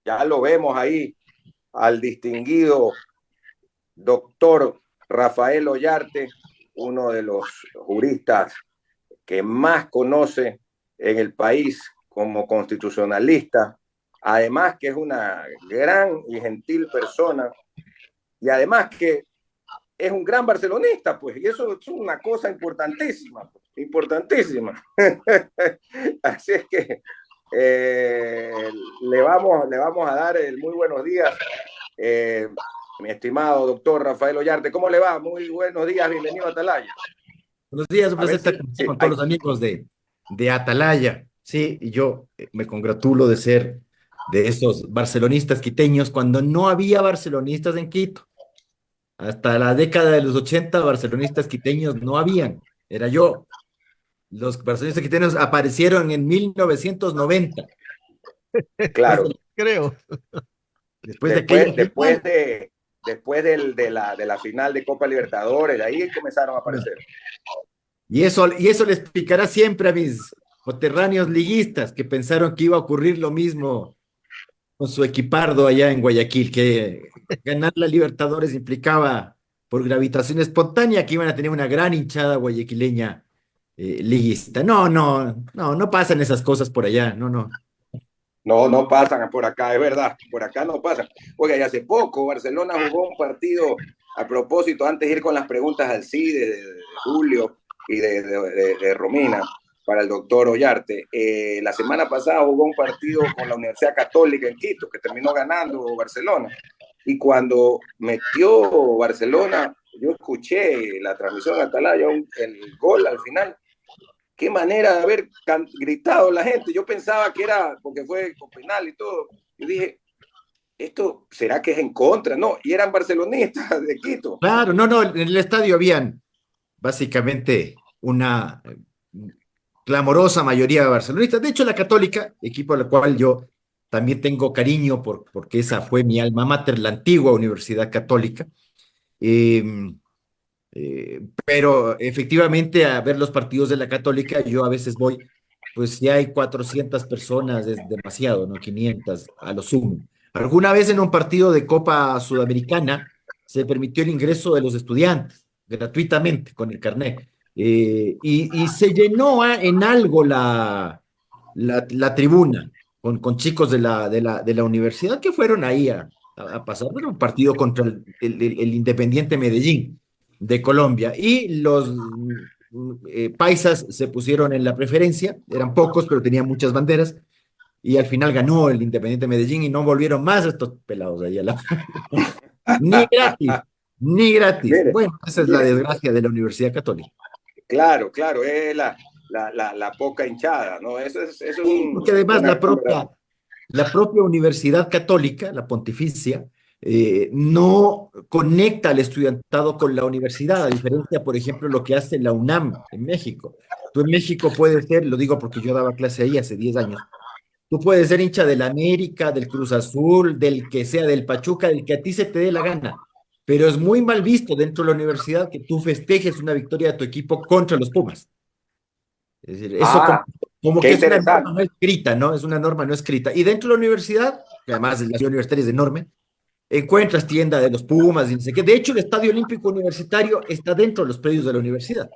Ya lo vemos ahí al distinguido doctor Rafael Ollarte, uno de los juristas que más conoce en el país como constitucionalista, además que es una gran y gentil persona, y además que es un gran barcelonista, pues, y eso es una cosa importantísima, pues, importantísima. Así es que le vamos a dar el muy buenos días, eh, mi estimado doctor Rafael Ollarte. ¿Cómo le va? Muy buenos días, bienvenido a Atalaya. Buenos días, un A ver placer estar si, sí, con todos hay, los amigos de Atalaya. Sí, y yo me congratulo de ser de esos barcelonistas quiteños cuando no había barcelonistas en Quito. Hasta la década de los 80 barcelonistas quiteños no habían. Era yo. Los barcelonistas quiteños aparecieron en 1990. Después claro, de, después de aquella después, después final. de, después de la final de Copa Libertadores, de ahí comenzaron a aparecer. Y eso les picará siempre a mis coterráneos liguistas que pensaron que iba a ocurrir lo mismo con su equipardo allá en Guayaquil, que ganar la Libertadores implicaba por gravitación espontánea que iban a tener una gran hinchada guayaquileña liguista. No, no, no, no pasan esas cosas por allá, no, no. No, no pasan por acá, es verdad, por acá no pasan. Oiga, y hace poco Barcelona jugó un partido, a propósito, antes de ir con las preguntas al CIDE de Julio y de Romina para el doctor Ollarte. La semana pasada jugó un partido con la Universidad Católica en Quito, que terminó ganando Barcelona. Y cuando metió Barcelona, yo escuché la transmisión de Atalaya, el gol al final, qué manera de haber gritado la gente. Yo pensaba que era porque fue con penal y todo. Yo dije, ¿esto será que es en contra? No, y eran barcelonistas de Quito. Claro, no, no, en el estadio habían básicamente una clamorosa mayoría de barcelonistas. De hecho, la Católica, equipo al cual yo también tengo cariño porque esa fue mi alma mater, la antigua Universidad Católica. Eh, pero efectivamente a ver los partidos de la Católica, yo a veces voy, pues si hay 400 personas es demasiado, ¿no? 500 a lo sumo. Alguna vez en un partido de Copa Sudamericana se permitió el ingreso de los estudiantes gratuitamente con el carnet. Y se llenó en algo la tribuna con chicos de la universidad que fueron ahí a pasar. Era un partido contra el Independiente Medellín de Colombia. Y los paisas se pusieron en la preferencia, eran pocos, pero tenían muchas banderas, y al final ganó el Independiente Medellín y no volvieron más estos pelados de ahí a la... Ni gratis, ni gratis. Mire, Bueno, esa es la mire, desgracia de la Universidad Católica. claro, claro, es la poca hinchada, ¿no? Eso es Sí, porque además una gran verdad. la propia Universidad Católica, la Pontificia, no conecta al estudiantado con la universidad, a diferencia, por ejemplo, lo que hace la UNAM en México. Tú en México puedes ser, lo digo porque yo daba clase ahí hace 10 años, tú puedes ser hincha del América, del Cruz Azul, del que sea, del Pachuca, del que a ti se te dé la gana. Pero es muy mal visto dentro de la universidad que tú festejes una victoria de tu equipo contra los Pumas. Es decir, eso como, Ah, como qué que es una norma interesante. no escrita, ¿no? Es una norma no escrita. Y dentro de la universidad, que además la ciudad universitaria es enorme, encuentras tienda de los Pumas y no sé qué. De hecho, el Estadio Olímpico Universitario está dentro de los predios de la universidad.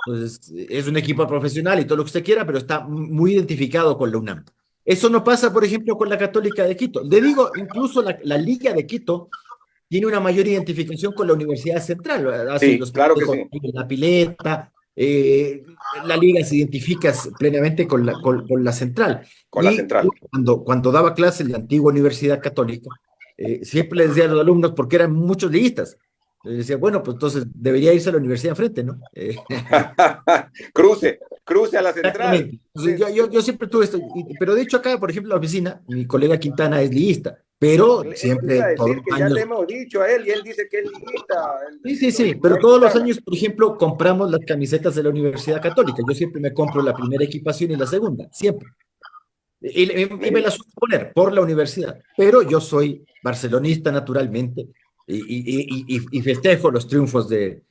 Entonces, es un equipo profesional y todo lo que usted quiera, pero está muy identificado con la UNAM. Eso no pasa, por ejemplo, con la Católica de Quito. Le digo, incluso la Liga de Quito tiene una mayor identificación con la Universidad Central. Hace Sí, los claro que partidos sí, en la pileta, la liga se identifica plenamente con la central. con la Y yo central. cuando daba clases en la antigua Universidad Católica, siempre les decía a los alumnos, porque eran muchos liguistas, les decía, bueno, pues entonces debería irse a la universidad enfrente, ¿no? Cruce a la central. Exactamente. Entonces, yo siempre tuve esto, pero de hecho acá, por ejemplo, en la oficina, mi colega Quintana es liguista, pero Eso le iba siempre, a todos decir los que ya le años. hemos dicho a él y él dice que es liguista, Sí, sí, el sí, pero doctor todos los Quintana. años, por ejemplo, compramos las camisetas de la Universidad Católica. Yo siempre me compro la primera equipación y la segunda, siempre. Y me Mire, la suelo poner por la universidad. Pero yo soy barcelonista naturalmente y festejo los triunfos de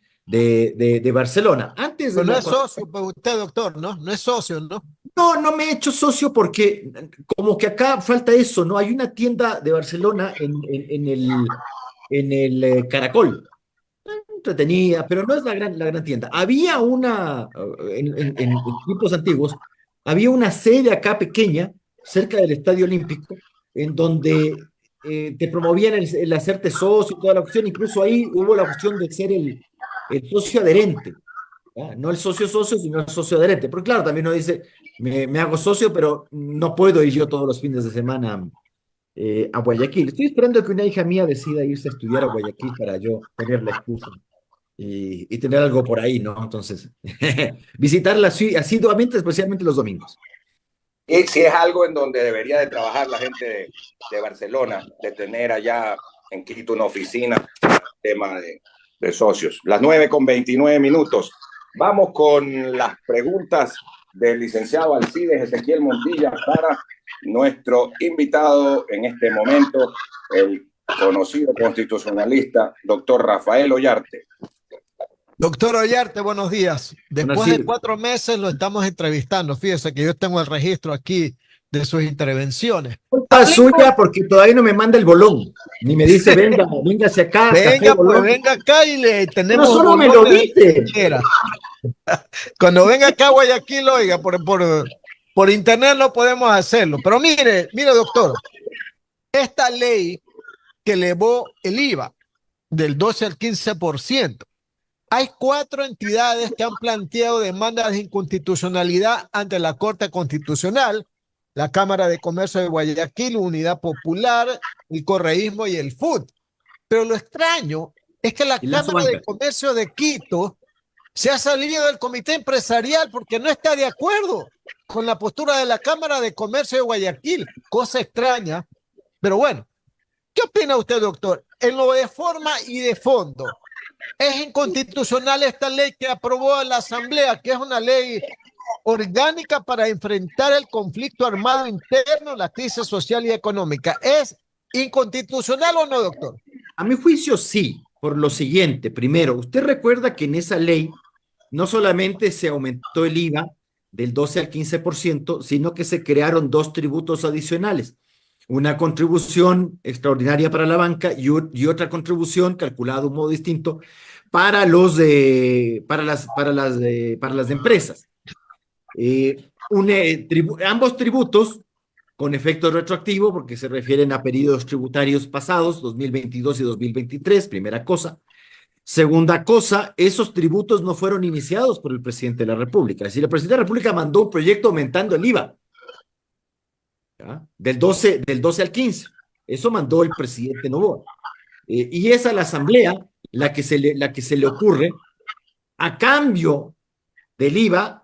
Barcelona. Antes de Pero no la, es socio para usted, doctor, ¿no? No es socio, ¿no? No, no me he hecho socio porque como que acá falta eso, ¿no? Hay una tienda de Barcelona en el Caracol, entretenida, pero no es la gran tienda. Había una, en tiempos antiguos, había una sede acá pequeña, cerca del Estadio Olímpico, en donde te promovían el hacerte socio y toda la cuestión. Incluso ahí hubo la cuestión de ser el socio adherente. ¿Ya? No el socio socio, sino el socio adherente. Porque claro, también uno dice, me hago socio, pero no puedo ir yo todos los fines de semana a Guayaquil. Estoy esperando que una hija mía decida irse a estudiar a Guayaquil para yo tener la excusa y tener algo por ahí, ¿no? Entonces, visitarla asiduamente, especialmente los domingos. Y si es algo en donde debería de trabajar la gente de Barcelona, de tener allá en Quito una oficina, tema de socios. Las 9:29. Vamos con las preguntas del licenciado Alcides Ezequiel Montilla para nuestro invitado en este momento, el conocido constitucionalista, doctor Rafael Ollarte. Doctor Ollarte, buenos días. Bueno, Después de sí, 4 meses lo estamos entrevistando. Fíjese que yo tengo el registro aquí de sus intervenciones. culpa Hablemos, suya porque todavía no me manda el bolón, ni me dice, venga, véngase acá, café, venga, pues bolón. venga acá y le Pero tenemos solo me lo bolones de dice. quiera. Cuando venga acá a Guayaquil, oiga, por internet no podemos hacerlo. Pero mire, doctor, esta ley que elevó el IVA del 12 al 15%. Hay 4 entidades que han planteado demandas de inconstitucionalidad ante la Corte Constitucional: la Cámara de Comercio de Guayaquil, Unidad Popular, el Correísmo y el FUT. Pero lo extraño es que la Y la Cámara de banca. Comercio de Quito se ha salido del comité empresarial porque no está de acuerdo con la postura de la Cámara de Comercio de Guayaquil. Cosa extraña, pero bueno. ¿Qué opina usted, doctor? En lo de forma y de fondo, ¿es inconstitucional esta ley que aprobó la Asamblea, que es una ley orgánica para enfrentar el conflicto armado interno, la crisis social y económica? ¿Es inconstitucional o no, doctor? A mi juicio, sí, por lo siguiente. Primero, usted recuerda que en esa ley no solamente se aumentó el IVA del 12 al 15%, sino que se crearon dos tributos adicionales. Una contribución extraordinaria para la banca y otra contribución calculada de un modo distinto para las empresas. Ambos tributos con efecto retroactivo, porque se refieren a periodos tributarios pasados, 2022 y 2023, primera cosa. Segunda cosa, esos tributos no fueron iniciados por el presidente de la República. Es decir, el presidente de la República mandó un proyecto aumentando el IVA, ¿ya? Del 12 al 15. Eso mandó el presidente Noboa. Y es a la Asamblea la que se le ocurre, a cambio del IVA,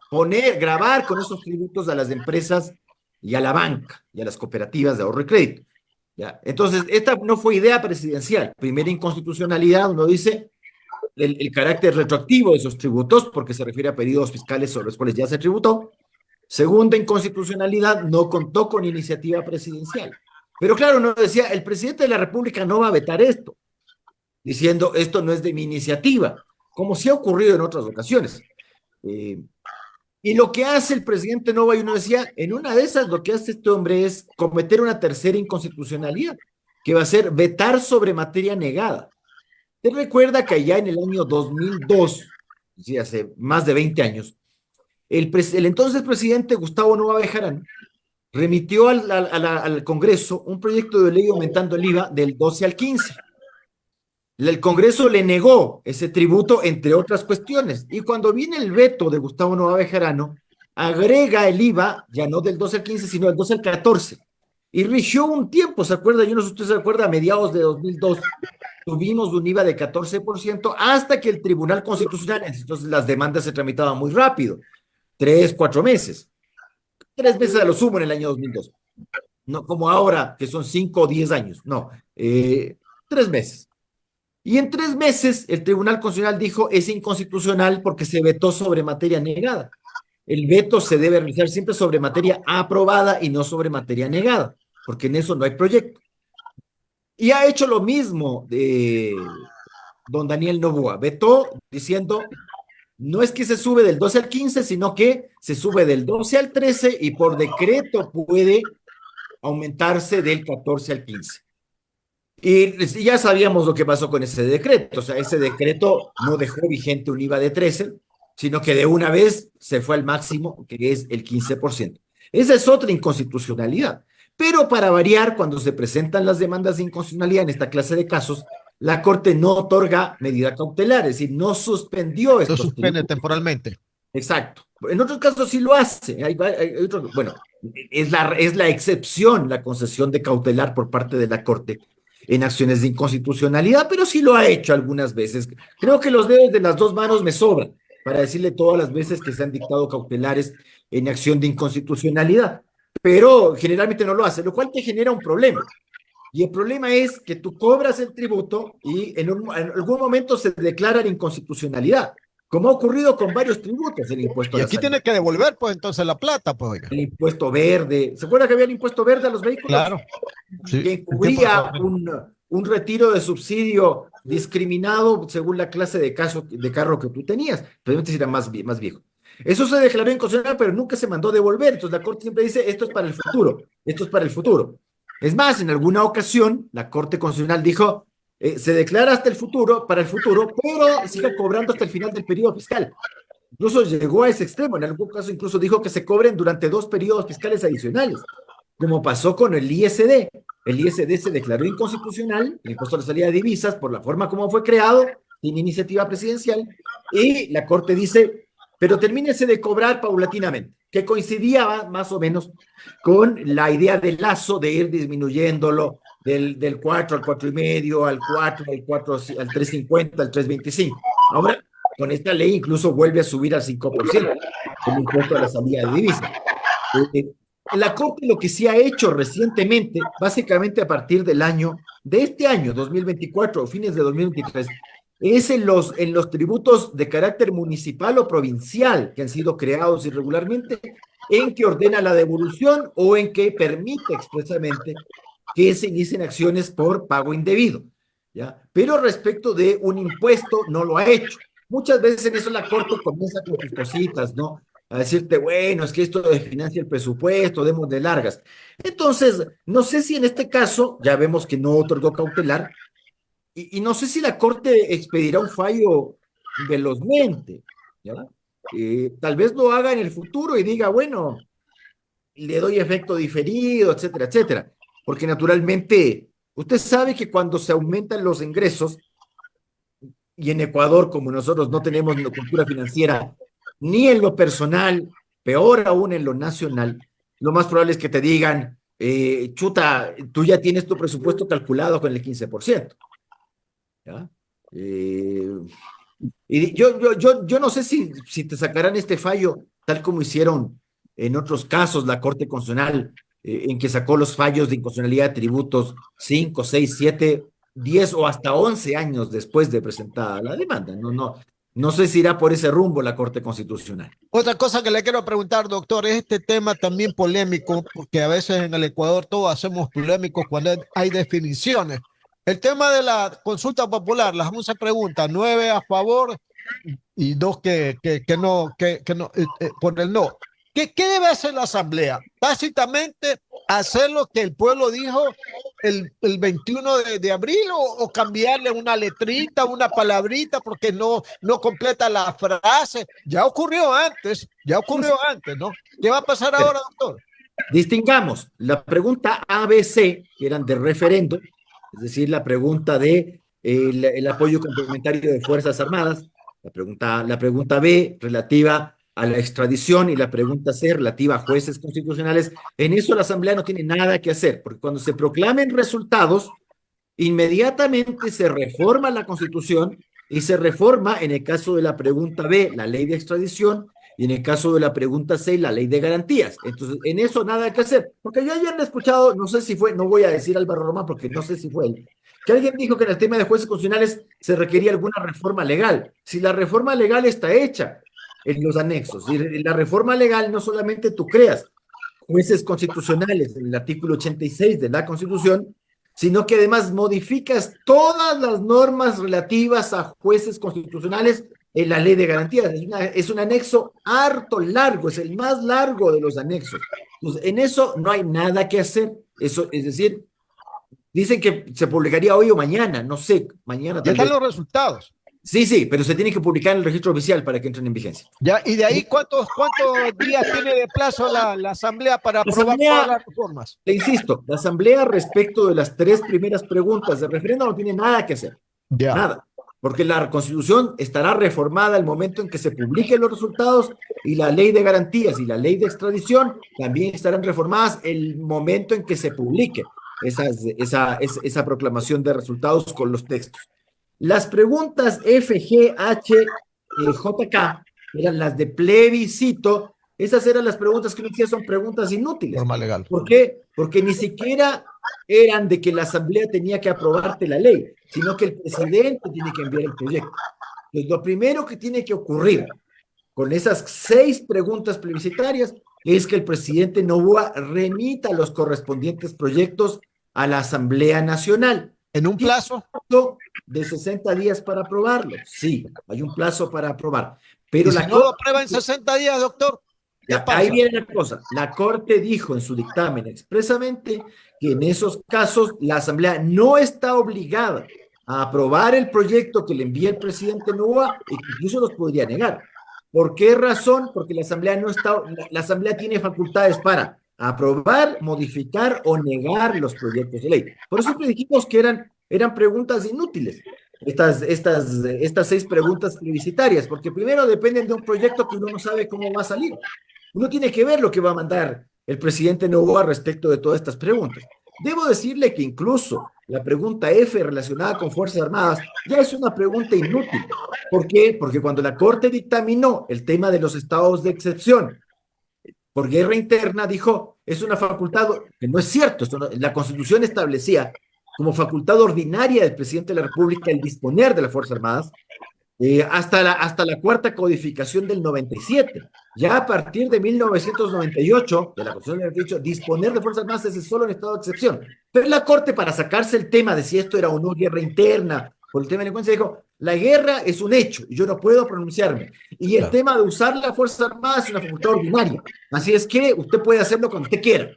grabar con esos tributos a las empresas y a la banca y a las cooperativas de ahorro y crédito. ¿Ya? Entonces, esta no fue idea presidencial. Primera inconstitucionalidad, uno dice el carácter retroactivo de esos tributos, porque se refiere a periodos fiscales sobre los cuales ya se tributó. Segunda inconstitucionalidad, no contó con iniciativa presidencial. Pero claro, uno decía, el presidente de la República no va a vetar esto, diciendo, esto no es de mi iniciativa, como sí ha ocurrido en otras ocasiones. Eh, y lo que hace el presidente Nova, y uno decía, en una de esas lo que hace este hombre es cometer una tercera inconstitucionalidad, que va a ser vetar sobre materia negada. Usted recuerda que allá en el año 2002, sí, hace más de 20 años, el entonces presidente Gustavo Nova Bejarano remitió al Congreso un proyecto de ley aumentando el IVA del 12 al 15. El Congreso le negó ese tributo, entre otras cuestiones. Y cuando viene el veto de Gustavo Nova Bejarano, agrega el IVA, ya no del 12 al 15, sino del 12 al 14. Y rigió un tiempo, ¿se acuerda? Yo no sé si usted se acuerda, a mediados de 2002, tuvimos un IVA de 14% hasta que el Tribunal Constitucional, entonces las demandas se tramitaban muy rápido, 3, 4 meses, 3 meses a lo sumo en el año 2002. No como ahora, que son 5 o 10 años, no, 3 meses. Y en 3 meses el Tribunal Constitucional dijo es inconstitucional porque se vetó sobre materia negada. El veto se debe realizar siempre sobre materia aprobada y no sobre materia negada, porque en eso no hay proyecto. Y ha hecho lo mismo de don Daniel Noboa, vetó diciendo no es que se sube del 12 al 15, sino que se sube del 12 al 13 y por decreto puede aumentarse del 14 al 15. Y ya sabíamos lo que pasó con ese decreto. O sea, ese decreto no dejó vigente un IVA de 13, sino que de una vez se fue al máximo, que es el 15%. Esa es otra inconstitucionalidad. Pero para variar, cuando se presentan las demandas de inconstitucionalidad en esta clase de casos, la Corte no otorga medida cautelar, es decir, no suspendió Lo estos suspende tributos. temporalmente. Exacto. En otros casos sí lo hace. Bueno, es la excepción la concesión de cautelar por parte de la Corte en acciones de inconstitucionalidad, pero sí lo ha hecho algunas veces. Creo que los dedos de las dos manos me sobran para decirle todas las veces que se han dictado cautelares en acción de inconstitucionalidad, pero generalmente no lo hace, lo cual te genera un problema. Y el problema es que tú cobras el tributo y en algún momento se declara la inconstitucionalidad, como ha ocurrido con varios tributos, el impuesto Y a la aquí salud, tiene que devolver, pues, entonces la plata, pues, oiga. el impuesto verde. ¿Se acuerda que había el impuesto verde a los vehículos? Claro, sí, Que en tiempo de encubría pandemia. un retiro de subsidio discriminado según la clase de carro que tú tenías, pero antes era más viejo. Eso se declaró inconstitucional, pero nunca se mandó devolver. Entonces la Corte siempre dice, esto es para el futuro, esto es para el futuro. Es más, en alguna ocasión, la Corte Constitucional dijo, se declara hasta el futuro, para el futuro, pero siga cobrando hasta el final del periodo fiscal. Incluso llegó a ese extremo, en algún caso incluso dijo que se cobren durante 2 periodos fiscales adicionales, como pasó con el ISD. El ISD se declaró inconstitucional, el impuesto a la salida de divisas, por la forma como fue creado, sin iniciativa presidencial, y la Corte dice, pero termínese de cobrar paulatinamente, que coincidía más o menos con la idea del lazo de ir disminuyéndolo del 4 al 4,5, al 4, al 3,50, al 3,25. Ahora, con esta ley incluso vuelve a subir al 5% el impuesto a la salida de divisas. La Corte lo que sí ha hecho recientemente, básicamente a partir de este año, 2024, o fines de 2023, es en los tributos de carácter municipal o provincial que han sido creados irregularmente, en que ordena la devolución o en que permite expresamente que se inicien acciones por pago indebido, ¿ya? Pero respecto de un impuesto no lo ha hecho. Muchas veces en eso la Corte comienza con sus cositas, ¿no? A decirte, bueno, es que esto financia el presupuesto, demos de largas. Entonces, no sé si en este caso, ya vemos que no otorgó cautelar, y no sé si la Corte expedirá un fallo velozmente, ¿ya? Tal vez lo haga en el futuro y diga, bueno, le doy efecto diferido, etcétera, etcétera. Porque naturalmente, usted sabe que cuando se aumentan los ingresos, y en Ecuador, como nosotros no tenemos la cultura financiera, ni en lo personal, peor aún en lo nacional, lo más probable es que te digan, chuta, tú ya tienes tu presupuesto calculado con el 15%. ¿Ya? Y yo no sé si te sacarán este fallo, tal como hicieron en otros casos la Corte Constitucional, en que sacó los fallos de inconstitucionalidad de tributos 5, 6, 7, 10 o hasta 11 años después de presentada la demanda. No sé si irá por ese rumbo la Corte Constitucional. Otra cosa que le quiero preguntar, doctor, es este tema también polémico, porque a veces en el Ecuador todos hacemos polémicos cuando hay definiciones. El tema de la consulta popular, las 11 preguntas, 9 a favor y 2 que no, por el no. ¿Qué debe hacer la Asamblea? Básicamente, hacer lo que el pueblo dijo el 21 de abril o cambiarle una letrita, una palabrita, porque no completa la frase. Ya ocurrió antes, ¿no? ¿Qué va a pasar ahora, doctor? Distingamos la pregunta A, B, C, que eran de referendo, es decir, la pregunta de el apoyo complementario de Fuerzas Armadas, la pregunta B relativa a la extradición y la pregunta C relativa a jueces constitucionales. En eso la Asamblea no tiene nada que hacer, porque cuando se proclamen resultados, inmediatamente se reforma la Constitución y se reforma, en el caso de la pregunta B, la ley de extradición, y en el caso de la pregunta 6, la ley de garantías. Entonces, en eso nada que hacer. Porque yo ayer he escuchado, no sé si fue, no voy a decir Álvaro Román porque no sé si fue él, que alguien dijo que en el tema de jueces constitucionales se requería alguna reforma legal. Si la reforma legal está hecha en los anexos, y la reforma legal no solamente tú creas jueces constitucionales en el artículo 86 de la Constitución, sino que además modificas todas las normas relativas a jueces constitucionales en la ley de garantías. Es un anexo harto largo, es el más largo de los anexos. Entonces, en eso no hay nada que hacer. Eso, es decir, dicen que se publicaría hoy o mañana, no sé, mañana Ya tal están vez. los resultados. Sí, sí, pero se tiene que publicar en el registro oficial para que entren en vigencia. Ya, y de ahí, ¿cuántos días tiene de plazo la Asamblea para La aprobar todas Asamblea, las reformas? le insisto, la Asamblea respecto de las 3 primeras preguntas de referéndum no tiene nada que hacer, Ya. nada, porque la Constitución estará reformada al momento en que se publiquen los resultados y la ley de garantías y la ley de extradición también estarán reformadas el momento en que se publique esa proclamación de resultados con los textos. Las preguntas F, G, H, J, K eran las de plebiscito. Esas eran las preguntas que uno decía son preguntas inútiles. Norma legal. ¿Por qué? Porque ni siquiera eran de que la Asamblea tenía que aprobarte la ley, sino que el presidente tiene que enviar el proyecto. Entonces, lo primero que tiene que ocurrir con esas 6 preguntas plebiscitarias es que el presidente Noboa remita los correspondientes proyectos a la Asamblea Nacional. ¿En un plazo? De 60 días para aprobarlo. Sí, hay un plazo para aprobar. ¿Y Pero si la no lo Corte, aprueba en 60 días, doctor? ¿Qué pasa? ahí viene la cosa. La Corte dijo en su dictamen expresamente que en esos casos la Asamblea no está obligada a aprobar el proyecto que le envía el presidente Noboa e incluso los podría negar. ¿Por qué razón? Porque la Asamblea no está, la Asamblea tiene facultades para aprobar, modificar o negar los proyectos de ley. Por eso dijimos que eran preguntas inútiles, estas 6 preguntas plebiscitarias, porque primero dependen de un proyecto que uno no sabe cómo va a salir. Uno tiene que ver lo que va a mandar el presidente Noboa respecto de todas estas preguntas. Debo decirle que incluso la pregunta F relacionada con Fuerzas Armadas ya es una pregunta inútil. ¿Por qué? Porque cuando la Corte dictaminó el tema de los estados de excepción por guerra interna, dijo, es una facultad que no es cierto. La Constitución establecía como facultad ordinaria del presidente de la República el disponer de las Fuerzas Armadas, hasta la cuarta codificación del 97. Ya a partir de 1998, de la Constitución del 98, disponer de Fuerzas Armadas es solo en estado de excepción. Pero la Corte, para sacarse el tema de si esto era o no guerra interna, por el tema de la delincuencia, dijo, la guerra es un hecho, y yo no puedo pronunciarme. Y el tema de usar las Fuerzas Armadas es una facultad ordinaria. Así es que usted puede hacerlo cuando usted quiera.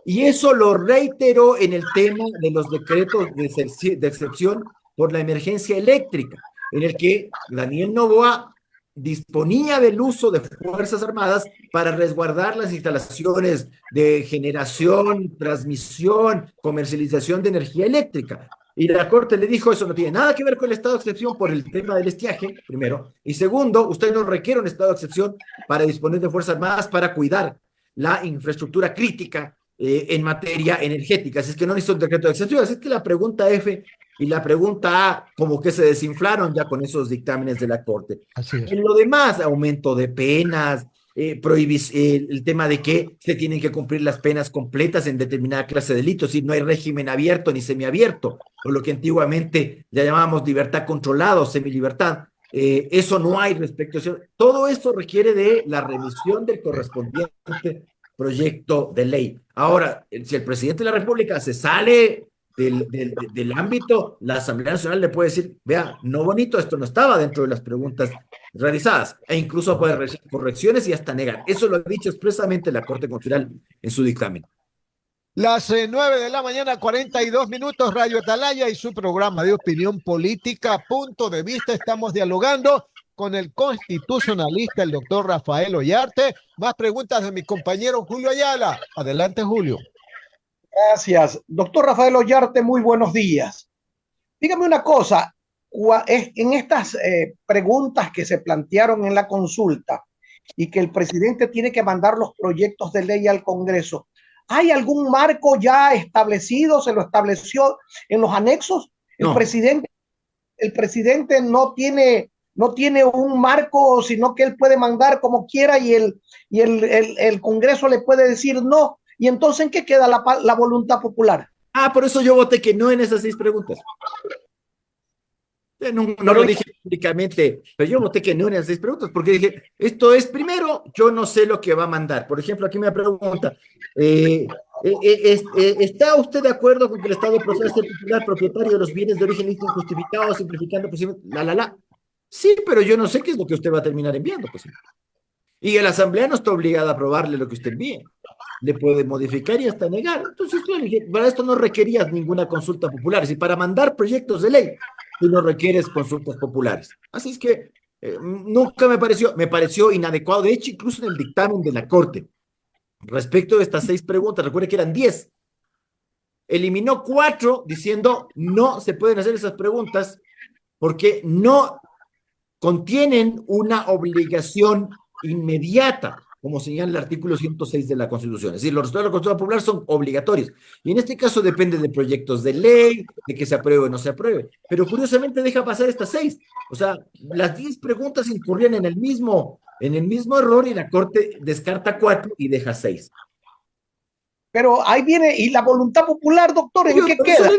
Y eso lo reiteró en el tema de los decretos de excepción por la emergencia eléctrica, en el que Daniel Noboa disponía del uso de Fuerzas Armadas para resguardar las instalaciones de generación, transmisión, comercialización de energía eléctrica. Y la Corte le dijo, eso no tiene nada que ver con el estado de excepción por el tema del estiaje, primero. Y segundo, usted no requiere un estado de excepción para disponer de Fuerzas Armadas para cuidar la infraestructura crítica en materia energética. Así es que no necesita un decreto de excepción. Así es que la pregunta F y la pregunta A como que se desinflaron ya con esos dictámenes de la Corte. Así es. En lo demás, aumento de penas, el tema de que se tienen que cumplir las penas completas en determinada clase de delitos, y no hay régimen abierto ni semiabierto, o lo que antiguamente ya llamábamos libertad controlada o semilibertad. Eso no hay respecto a eso. Todo eso requiere de la revisión del correspondiente proyecto de ley. Ahora, si el presidente de la República se sale del ámbito, la Asamblea Nacional le puede decir, vea, no bonito, esto no estaba dentro de las preguntas realizadas, e incluso puede realizar correcciones y hasta negar. Eso lo ha dicho expresamente la Corte Constitucional en su dictamen. Las 9 de la mañana, 42 minutos, Radio Atalaya y su programa de opinión política, Punto de Vista. Estamos dialogando con el constitucionalista, el doctor Rafael Ollarte. Más preguntas de mi compañero Julio Ayala. Adelante, Julio. Gracias. Doctor Rafael Ollarte, muy buenos días. Dígame una cosa, en estas preguntas que se plantearon en la consulta y que el presidente tiene que mandar los proyectos de ley al Congreso, ¿hay algún marco ya establecido? ¿Se lo estableció en los anexos? No. El presidente no tiene un marco, sino que él puede mandar como quiera y el Congreso le puede decir no. Y entonces, ¿en qué queda la voluntad popular? Por eso yo voté que no en esas 6 preguntas. No lo dije públicamente, pero yo voté que no en esas 6 preguntas, porque dije, esto es, primero, yo no sé lo que va a mandar. Por ejemplo, aquí me pregunta, ¿está usted de acuerdo con que el Estado proceda a ser titular propietario de los bienes de origen injustificado, simplificando? Sí, pero yo no sé qué es lo que usted va a terminar enviando, pues. Y la Asamblea no está obligada a aprobarle lo que usted envíe. Le puede modificar y hasta negar. Entonces, claro, para esto no requerías ninguna consulta popular. Si para mandar proyectos de ley, tú no requieres consultas populares. Así es que nunca me pareció inadecuado. De hecho, incluso en el dictamen de la Corte, respecto de estas 6 preguntas, recuerde que eran 10. Eliminó 4 diciendo no se pueden hacer esas preguntas porque no contienen una obligación inmediata, como señala el artículo 106 de la Constitución. Es decir, los resultados de la consulta popular son obligatorios. Y en este caso depende de proyectos de ley, de que se apruebe o no se apruebe. Pero curiosamente deja pasar estas 6. O sea, las 10 preguntas incurrían en el mismo error y la Corte descarta 4 y deja 6. Pero ahí viene, ¿y la voluntad popular, doctor, en qué queda?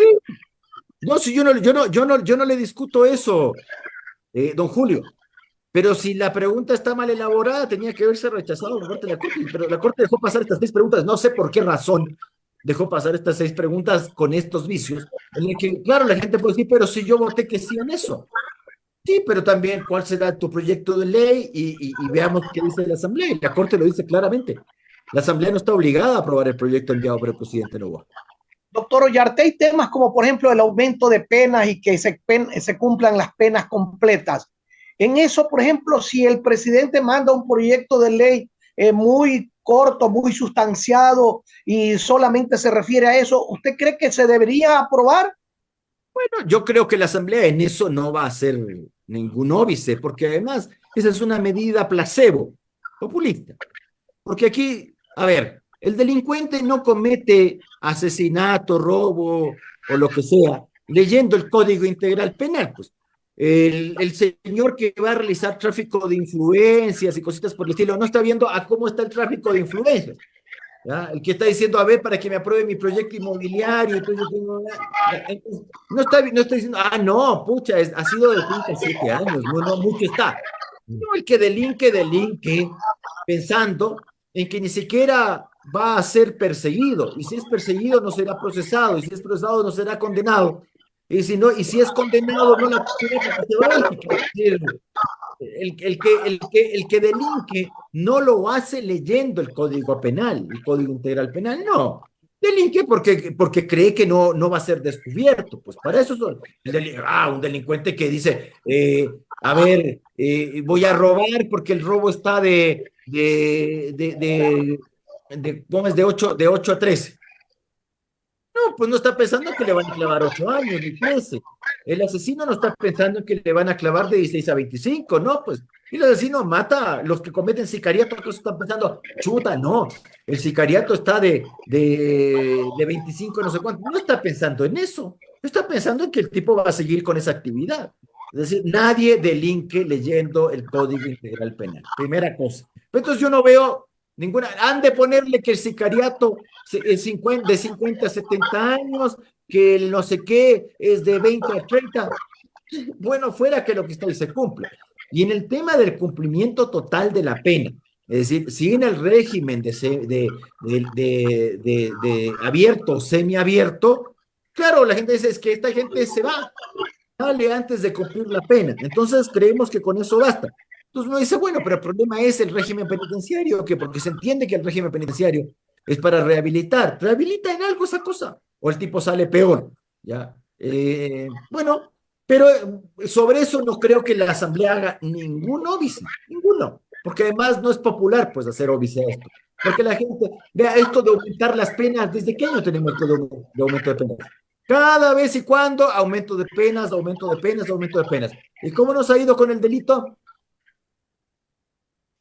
No, si yo no le discuto eso, don Julio. Pero si la pregunta está mal elaborada, tenía que haberse rechazado por parte de la Corte. Pero la Corte dejó pasar estas 6 preguntas. No sé por qué razón dejó pasar estas 6 preguntas con estos vicios. En el que, claro, la gente puede decir, pero si yo voté que sí en eso. Sí, pero también, ¿cuál será tu proyecto de ley? Y veamos qué dice la Asamblea. Y la Corte lo dice claramente. La Asamblea no está obligada a aprobar el proyecto enviado por el presidente Noboa. Doctor Ollarte, hay temas como, por ejemplo, el aumento de penas y que se cumplan las penas completas. En eso, por ejemplo, si el presidente manda un proyecto de ley muy corto, muy sustanciado y solamente se refiere a eso, ¿usted cree que se debería aprobar? Bueno, yo creo que la Asamblea en eso no va a ser ningún óbice, porque además esa es una medida placebo, populista. Porque aquí, a ver, el delincuente no comete asesinato, robo o lo que sea, leyendo el Código Integral Penal, pues. El señor que va a realizar tráfico de influencias y cositas por el estilo, no está viendo a cómo está el tráfico de influencias. ¿Ya? El que está diciendo, a ver, para que me apruebe mi proyecto inmobiliario, entonces, no está diciendo, no, pucha, ha sido de 37 años, no, mucho está. No, el que delinque, pensando en que ni siquiera va a ser perseguido, y si es perseguido no será procesado, y si es procesado no será condenado, y si es condenado no la tiene porque se va. El que delinque no lo hace leyendo el Código Penal, el Código Integral Penal, no. Delinque porque cree que no va a ser descubierto. Pues para eso son. Un delincuente que dice, a ver, voy a robar porque el robo está ¿cómo es? De 8 a 13. No, pues no está pensando que le van a clavar 8 años ni 13. El asesino no está pensando que le van a clavar de 16 a 25, ¿no? Pues, y el asesino mata a los que cometen sicariato, que están pensando, chuta, no, el sicariato está de 25, no sé cuánto. No está pensando en eso. Está pensando en que el tipo va a seguir con esa actividad. Es decir, nadie delinque leyendo el Código Integral Penal. Primera cosa. Entonces yo no veo ninguna. Han de ponerle que el sicariato es de 50 a 70 años, que el no sé qué es de 20 a 30. Bueno, fuera que lo que está ahí se cumpla. Y en el tema del cumplimiento total de la pena, es decir, si en el régimen de abierto o semiabierto, claro, la gente dice, es que esta gente se va, sale antes de cumplir la pena. Entonces creemos que con eso basta. Entonces uno dice, bueno, pero el problema es el régimen penitenciario, que porque se entiende que el régimen penitenciario es para rehabilitar. ¿Rehabilita en algo esa cosa? ¿O el tipo sale peor? ¿Ya? Bueno, pero sobre eso no creo que la Asamblea haga ningún óbice, ninguno, porque además no es popular pues hacer óbice a esto. Porque la gente, vea, esto de aumentar las penas, ¿desde qué año tenemos esto de aumento de penas? Cada vez y cuando, aumento de penas, aumento de penas, aumento de penas. ¿Y cómo nos ha ido con el delito?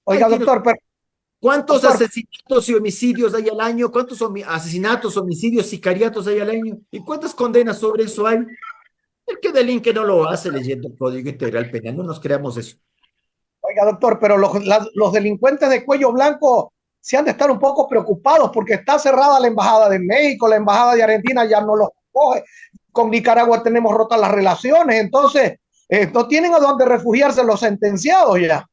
Oiga, doctor, pero ¿Cuántos doctor, asesinatos y homicidios hay al año? ¿Cuántos asesinatos, homicidios, sicariatos hay al año? ¿Y cuántas condenas sobre eso hay? El que delinque no lo hace leyendo el Código Integral Penal, no nos creamos eso. oiga, doctor, pero los delincuentes de cuello blanco se han de estar un poco preocupados porque está cerrada la embajada de México, la embajada de Argentina ya no los coge, con Nicaragua tenemos rotas las relaciones, entonces no tienen a dónde refugiarse los sentenciados ya.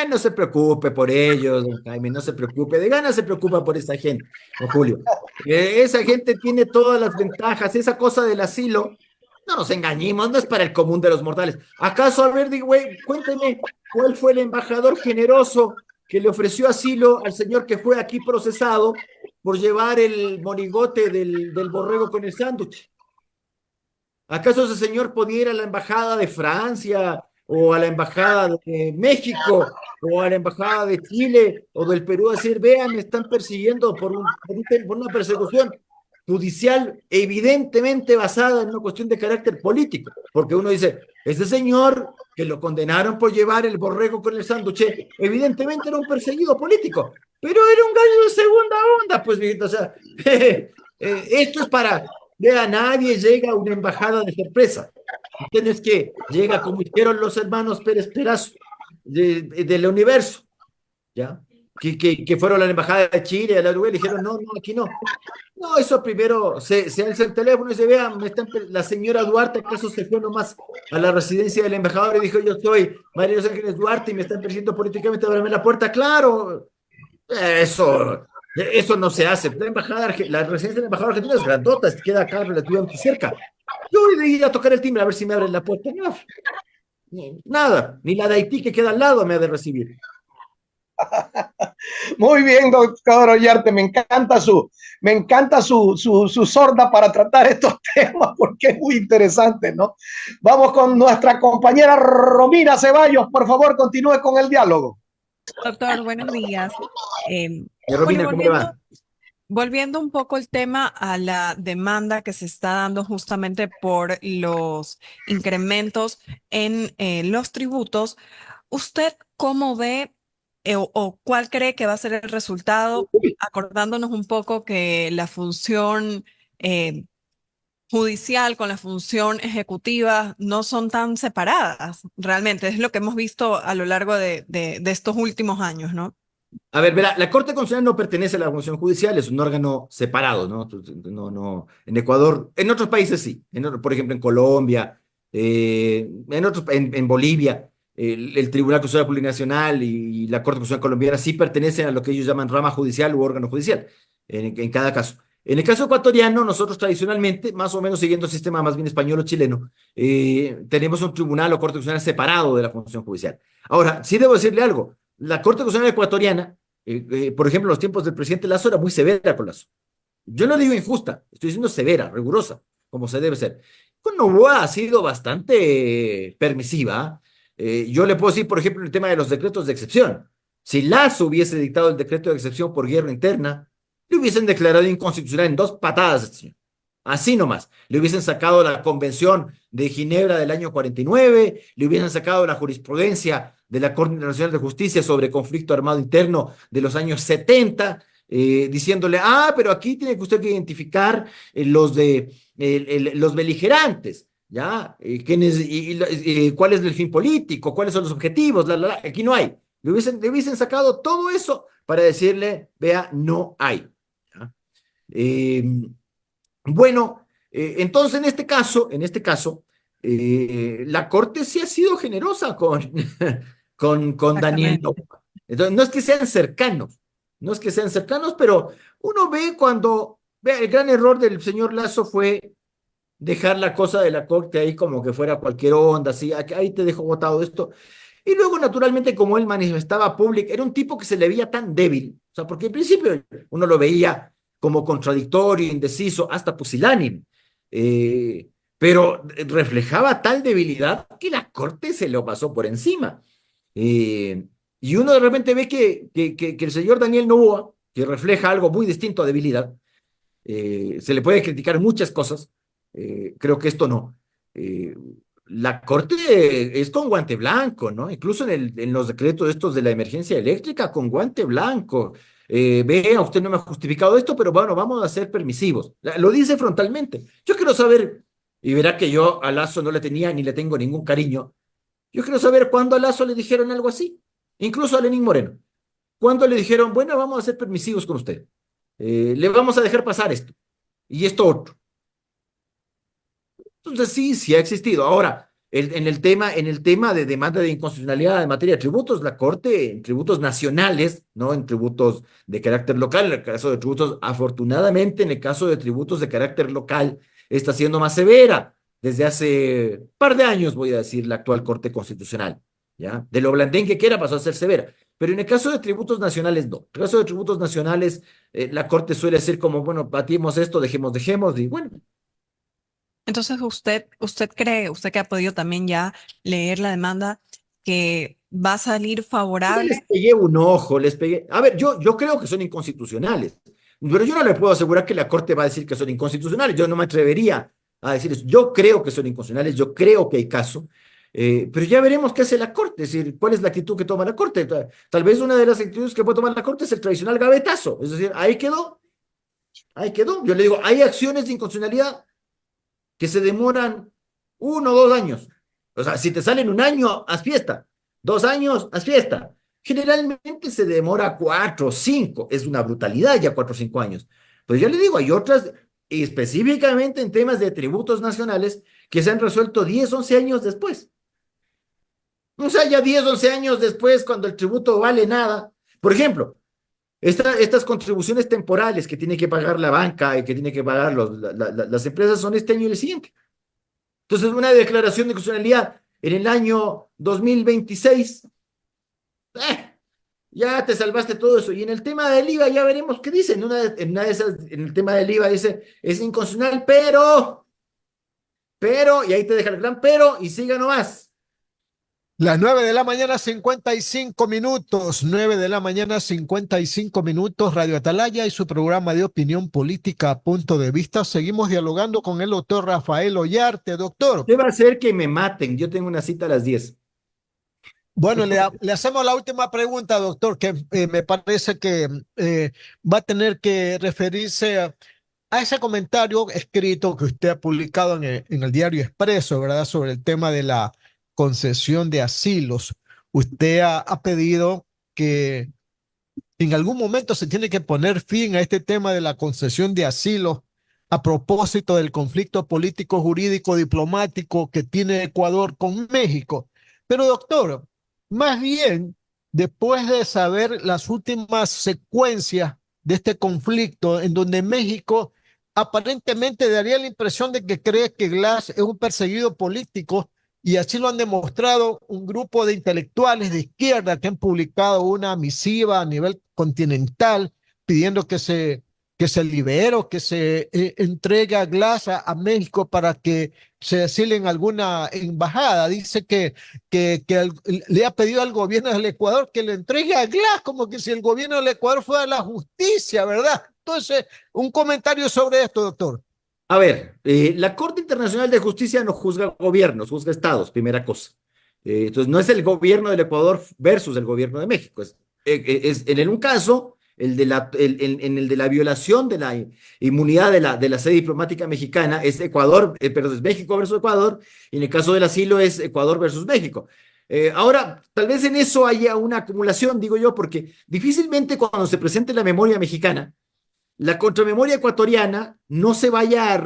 No se preocupe por ellos, don Jaime, no se preocupe. De ganas se preocupa por esa gente, don Julio. Esa gente tiene todas las ventajas. Esa cosa del asilo No nos engañemos, no es para el común de los mortales. ¿Acaso, a ver, güey, cuénteme, cuál fue el embajador generoso que le ofreció asilo al señor que fue aquí procesado por llevar el monigote del borrego con el sándwich? ¿Acaso ese señor podía ir a la embajada de Francia o a la embajada de México o a la embajada de Chile o del Perú a decir, vean, me están persiguiendo por una persecución judicial evidentemente basada en una cuestión de carácter político? Porque uno dice, ese señor que lo condenaron por llevar el borrego con el sándwich, evidentemente era un perseguido político, pero era un gallo de segunda onda, pues, o sea, esto es para vea, nadie llega a una embajada de sorpresa. Usted no es que llega como hicieron los hermanos Pérez Perazo del universo, ¿ya? Que fueron a la embajada de Chile, a la Uruguay, y dijeron, no, no, aquí no. No, eso primero se alza el teléfono y se vea, la señora Duarte, ¿acaso se fue nomás a la residencia del embajador y dijo, yo soy María Los Ángeles Duarte y me están persiguiendo políticamente, ábrame la puerta? Claro, eso no se hace. La residencia del embajador argentino es grandota, queda acá relativamente cerca. Yo voy a ir a tocar el timbre a ver si me abren la puerta. No, nada, ni la de Haití que queda al lado me ha de recibir. Muy bien, doctor Ollarte, me encanta su sorda para tratar estos temas porque es muy interesante, ¿no? Vamos con nuestra compañera Romina Ceballos, por favor, continúe con el diálogo. Doctor, buenos días. Romina, ¿cómo le va? Volviendo un poco el tema a la demanda que se está dando justamente por los incrementos en los tributos, ¿usted cómo ve o cuál cree que va a ser el resultado, acordándonos un poco que la función judicial con la función ejecutiva no son tan separadas realmente? Es lo que hemos visto a lo largo de estos últimos años, ¿no? A ver, verá, la Corte Constitucional no pertenece a la función judicial, es un órgano separado, ¿no? No, en Ecuador, en otros países sí, por ejemplo en Colombia, en Bolivia, el Tribunal Constitucional Plurinacional y la Corte Constitucional Colombiana sí pertenecen a lo que ellos llaman rama judicial u órgano judicial, en cada caso. En el caso ecuatoriano, nosotros tradicionalmente, más o menos siguiendo el sistema más bien español o chileno, tenemos un tribunal o Corte Constitucional separado de la función judicial. Ahora, sí debo decirle algo. La Corte Constitucional ecuatoriana, por ejemplo, en los tiempos del presidente Lazo, era muy severa con Lazo. Yo no digo injusta, estoy diciendo severa, rigurosa, como se debe ser. Con Noboa ha sido bastante permisiva. Yo le puedo decir, por ejemplo, el tema de los decretos de excepción. Si Lazo hubiese dictado el decreto de excepción por guerra interna, le hubiesen declarado inconstitucional en 2 patadas, señor. Así nomás. Le hubiesen sacado la Convención de Ginebra del año 49, le hubiesen sacado la jurisprudencia de la Corte Internacional de Justicia sobre conflicto armado interno de los años 70, diciéndole, pero aquí tiene que usted que identificar los beligerantes, ¿ya? ¿Cuál es el fin político? ¿Cuáles son los objetivos? Aquí no hay. Le hubiesen sacado todo eso para decirle, vea, no hay. ¿Ya? Bueno, entonces en este caso, la Corte sí ha sido generosa con Daniel Noboa. Entonces, no es que sean cercanos, pero uno ve el gran error del señor Lazo fue dejar la cosa de la Corte ahí como que fuera cualquier onda, así, ahí te dejo botado esto. Y luego, naturalmente, como él manifestaba público, era un tipo que se le veía tan débil, o sea, porque al principio uno lo veía como contradictorio, indeciso, hasta pusilánime, pero reflejaba tal debilidad que la Corte se lo pasó por encima. Y uno de repente ve que el señor Daniel Noboa, que refleja algo muy distinto a debilidad, se le puede criticar muchas cosas, creo que esto no. La Corte es con guante blanco, ¿no? Incluso en los decretos estos de la emergencia eléctrica, con guante blanco. Vea, usted no me ha justificado esto, pero bueno, vamos a ser permisivos. Lo dice frontalmente. Yo quiero saber, y verá que yo a Lazo no le tenía ni le tengo ningún cariño, yo quiero saber cuándo a Lazo le dijeron algo así, incluso a Lenín Moreno. ¿Cuándo le dijeron, bueno, vamos a ser permisivos con usted? Le vamos a dejar pasar esto y esto otro. Entonces sí ha existido. Ahora, en el tema de demanda de inconstitucionalidad en materia de tributos, la Corte, en tributos nacionales, no en tributos de carácter local, en el caso de tributos, afortunadamente, en el caso de tributos de carácter local, está siendo más severa, desde hace un par de años, voy a decir, la actual Corte Constitucional, ¿ya? De lo blandengue que era pasó a ser severa. Pero en el caso de tributos nacionales, no. En el caso de tributos nacionales, la Corte suele decir como, bueno, batimos esto, dejemos, y bueno. Entonces, usted cree, usted que ha podido también ya leer la demanda, que va a salir Les favorable. pegué un ojo, les pegué. A ver, yo creo que son inconstitucionales, pero yo no le puedo asegurar que la Corte va a decir que son inconstitucionales. Yo no me atrevería a decir eso. Yo creo que son inconstitucionales, yo creo que hay caso, pero ya veremos qué hace la Corte, es decir, cuál es la actitud que toma la Corte. Tal vez una de las actitudes que puede tomar la Corte es el tradicional gavetazo, es decir, ahí quedó, ahí quedó. Yo le digo, hay acciones de inconstitucionalidad que se demoran 1 o 2 años. O sea, si te salen 1 año, haz fiesta. 2 años, haz fiesta. Generalmente se demora 4 o 5. Es una brutalidad ya 4 o 5 años. Pues yo le digo, hay otras, específicamente en temas de tributos nacionales, que se han resuelto 10 o 11 años después. O sea, ya 10 o 11 años después, cuando el tributo vale nada. Por ejemplo, estas contribuciones temporales que tiene que pagar la banca y que tiene que pagar las empresas son este año y el siguiente. Entonces, una declaración de constitucionalidad en el año 2026, ya te salvaste todo eso. Y en el tema del IVA ya veremos qué dice. En una de esas, en el tema del IVA dice, es inconstitucional, y ahí te deja el gran pero, y siga nomás. Las 9 de la mañana, 55 minutos. 9 de la mañana, 55 minutos. Radio Atalaya y su programa de opinión política, Punto de Vista. Seguimos dialogando con el doctor Rafael Ollarte. Doctor, ¿Qué va a hacer que me maten? Yo tengo una cita a las 10. bueno, le hacemos la última pregunta, doctor, que me parece que va a tener que referirse a ese comentario escrito que usted ha publicado en el diario Expreso, ¿verdad? Sobre el tema de la concesión de asilos. Usted ha pedido que en algún momento se tiene que poner fin a este tema de la concesión de asilos a propósito del conflicto político, jurídico, diplomático que tiene Ecuador con México. Pero doctor, más bien, después de saber las últimas secuencias de este conflicto, en donde México aparentemente daría la impresión de que cree que Glass es un perseguido político, y así lo han demostrado un grupo de intelectuales de izquierda que han publicado una misiva a nivel continental pidiendo que se libere o que se entregue a Glass a México para que se asile en alguna embajada. Dice que le ha pedido al gobierno del Ecuador que le entregue a Glass, como que si el gobierno del Ecuador fuera la justicia, ¿verdad? Entonces, un comentario sobre esto, doctor. A ver, la Corte Internacional de Justicia no juzga gobiernos, juzga estados, primera cosa. Entonces, no es el gobierno del Ecuador versus el gobierno de México. Es en un caso, en el de la violación de la inmunidad de la sede diplomática mexicana, es Ecuador, perdón, es México versus Ecuador, y en el caso del asilo es Ecuador versus México. Ahora, tal vez en eso haya una acumulación, digo yo, porque difícilmente cuando se presente la memoria mexicana, la contramemoria ecuatoriana no se vaya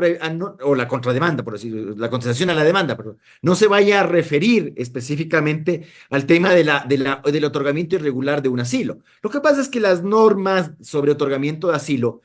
o la contrademanda, por decir, la contestación a la demanda, perdón, no se vaya a referir específicamente al tema del otorgamiento irregular de un asilo. Lo que pasa es que las normas sobre otorgamiento de asilo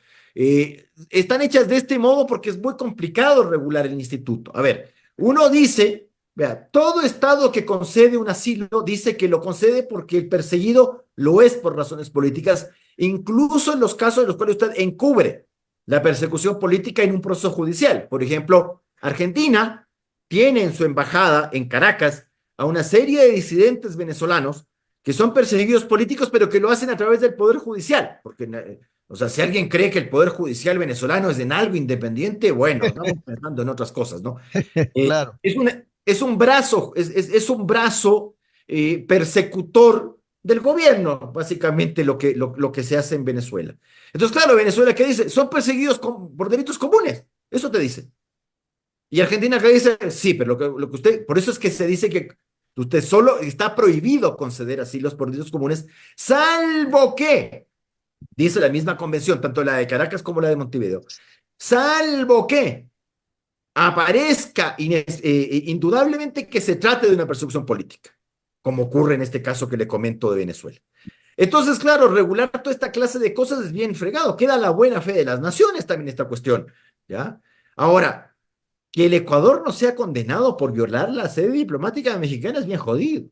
están hechas de este modo porque es muy complicado regular el instituto. A ver, uno dice, vea, todo Estado que concede un asilo dice que lo concede porque el perseguido lo es por razones políticas, incluso en los casos en los cuales usted encubre la persecución política en un proceso judicial. Por ejemplo, Argentina tiene en su embajada en Caracas a una serie de disidentes venezolanos que son perseguidos políticos, pero que lo hacen a través del Poder Judicial. Porque, o sea, si alguien cree que el Poder Judicial venezolano es en algo independiente, bueno, estamos pensando en otras cosas, ¿no? Claro. Es un brazo, es un brazo persecutor del gobierno, básicamente lo que se hace en Venezuela. Entonces, claro, Venezuela, ¿qué dice? Son perseguidos por delitos comunes, eso te dice. Y Argentina, ¿qué dice? Sí, pero lo que usted, por eso es que se dice que usted solo está prohibido conceder asilos por delitos comunes, salvo que, dice la misma convención, tanto la de Caracas como la de Montevideo, salvo que aparezca indudablemente que se trate de una persecución política, como ocurre en este caso que le comento de Venezuela. Entonces, claro, regular toda esta clase de cosas es bien fregado. Queda la buena fe de las naciones también esta cuestión, ¿ya? Ahora, que el Ecuador no sea condenado por violar la sede diplomática mexicana es bien jodido.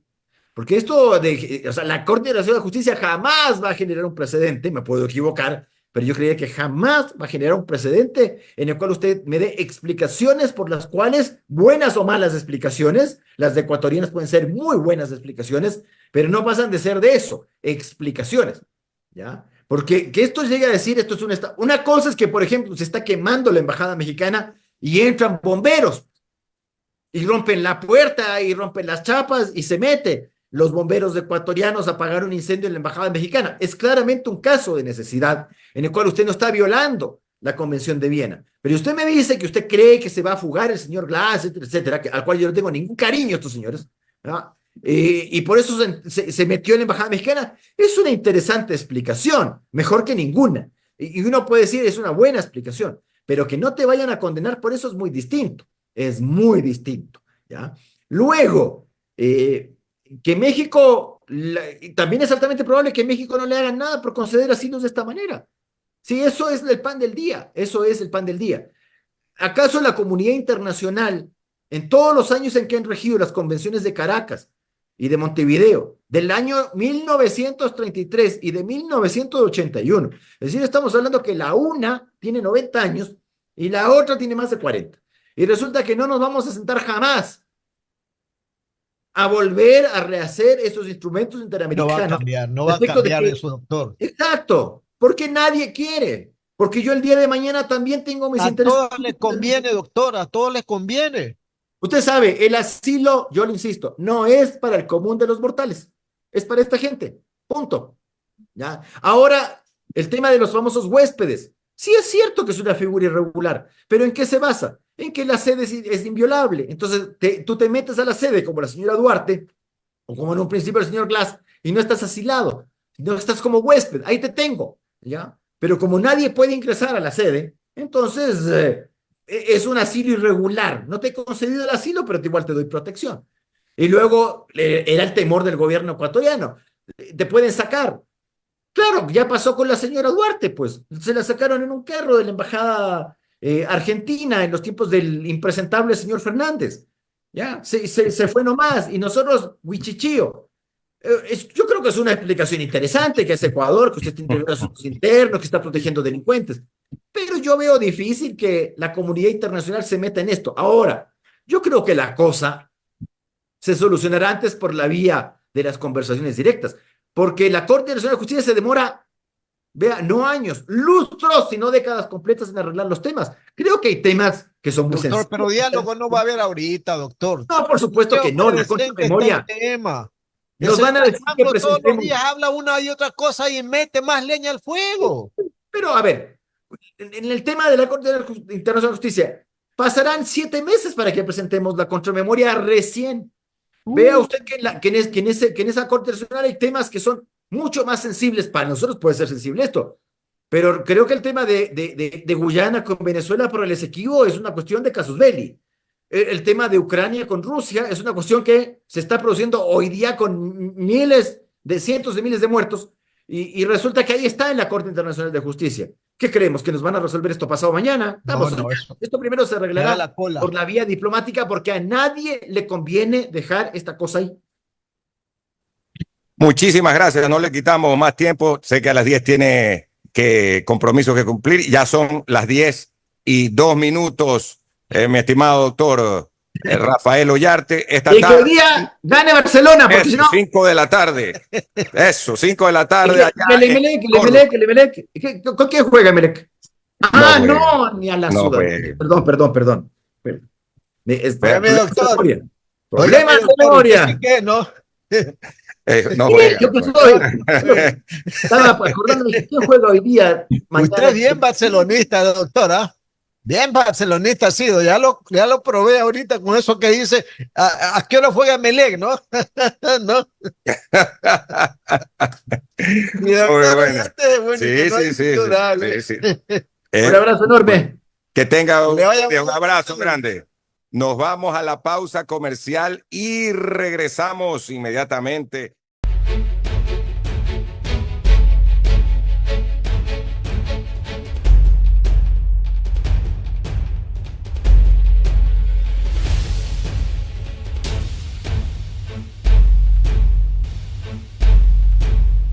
Porque esto de, o sea, la Corte Nacional de Justicia jamás va a generar un precedente, me puedo equivocar, pero yo creía que jamás va a generar un precedente en el cual usted me dé explicaciones por las cuales, buenas o malas explicaciones, las de ecuatorianas pueden ser muy buenas explicaciones, pero no pasan de ser de eso, explicaciones, ¿ya? Porque que esto llegue a decir, esto es una cosa es que, por ejemplo, se está quemando la embajada mexicana y entran bomberos y rompen la puerta y rompen las chapas y se mete los bomberos ecuatorianos a apagar un incendio en la embajada mexicana. Es claramente un caso de necesidad en el cual usted no está violando la Convención de Viena. Pero usted me dice que usted cree que se va a fugar el señor Glass, etcétera, etcétera, al cual yo no tengo ningún cariño a estos señores, ¿no? Y por eso se metió en la embajada mexicana. Es una interesante explicación, mejor que ninguna. Y uno puede decir, es una buena explicación, pero que no te vayan a condenar por eso es muy distinto. Es muy distinto, ¿ya? Luego, que México, también es altamente probable que México no le hagan nada por conceder asilos de esta manera. Sí, eso es el pan del día, eso es el pan del día. ¿Acaso la comunidad internacional, en todos los años en que han regido las convenciones de Caracas y de Montevideo, del año 1933 y de 1981, es decir, estamos hablando que la una tiene 90 años y la otra tiene más de 40, y resulta que no nos vamos a sentar jamás a volver a rehacer esos instrumentos interamericanos? No va a cambiar eso, doctor. Exacto, porque nadie quiere, porque yo el día de mañana también tengo mis intereses. A todos les conviene, doctor, a todos les conviene. Usted sabe, el asilo, yo le insisto, no es para el común de los mortales, es para esta gente, punto. ¿Ya? Ahora, el tema de los famosos huéspedes, sí es cierto que es una figura irregular, pero ¿en qué se basa? En que la sede es inviolable. Entonces, tú te metes a la sede como la señora Duarte, o como en un principio el señor Glass, y no estás asilado, no estás como huésped, ahí te tengo, ¿ya? Pero como nadie puede ingresar a la sede, entonces es un asilo irregular. No te he concedido el asilo, pero igual te doy protección. Y luego era el temor del gobierno ecuatoriano. Te pueden sacar. Claro, ya pasó con la señora Duarte, pues. Se la sacaron en un carro de la embajada argentina en los tiempos del impresentable señor Fernández. Ya, se fue nomás. Y nosotros, huichichío. Yo creo que es una explicación interesante que es Ecuador, que usted está integrando asuntos internos, que está protegiendo delincuentes. Pero yo veo difícil que la comunidad internacional se meta en esto. Ahora, yo creo que la cosa se solucionará antes por la vía de las conversaciones directas, porque la Corte Nacional de Justicia se demora, vea, no años, lustros, sino décadas completas en arreglar los temas. Creo que hay temas que son muy Doctor, sencillos. pero diálogo no va a haber ahorita, doctor. No, por supuesto que no, la contramemoria. Nos van a decir que presentemos. Todos los días habla una y otra cosa y mete más leña al fuego. Pero a ver, en el tema de la Corte Internacional de Justicia, pasarán 7 meses para que presentemos la contramemoria recién. Vea usted que en esa Corte Internacional hay temas que son mucho más sensibles. Para nosotros puede ser sensible esto, pero creo que el tema de Guyana con Venezuela por el Esequibo es una cuestión de casus belli. El tema de Ucrania con Rusia es una cuestión que se está produciendo hoy día con cientos de miles de muertos, y resulta que ahí está en la Corte Internacional de Justicia. ¿Qué creemos? ¿Que nos van a resolver esto pasado mañana? Esto primero se arreglará por la vía diplomática, porque a nadie le conviene dejar esta cosa ahí. Muchísimas gracias, no le quitamos más tiempo. Sé que a las 10 tiene compromisos que cumplir. Ya son las 10:02, mi estimado doctor Rafael Ollarte. Esta y tarde, que hoy día gane Barcelona, porque si no... 5 de la tarde. Eso, 5 de la tarde. ¿Con quién juega Emelec? No, ni a la no, suda. Perdón. Doctor. Problemas de memoria. ¿Qué, no? No estaba acordándome que quién juega hoy día. Usted es bien barcelonista, doctora. Bien barcelonista ha sido. Ya lo probé ahorita con eso que dice. ¿A qué hora juega Emelec, no? ¿No? Sí. Un abrazo enorme. Que tenga un abrazo grande. Nos vamos a la pausa comercial y regresamos inmediatamente.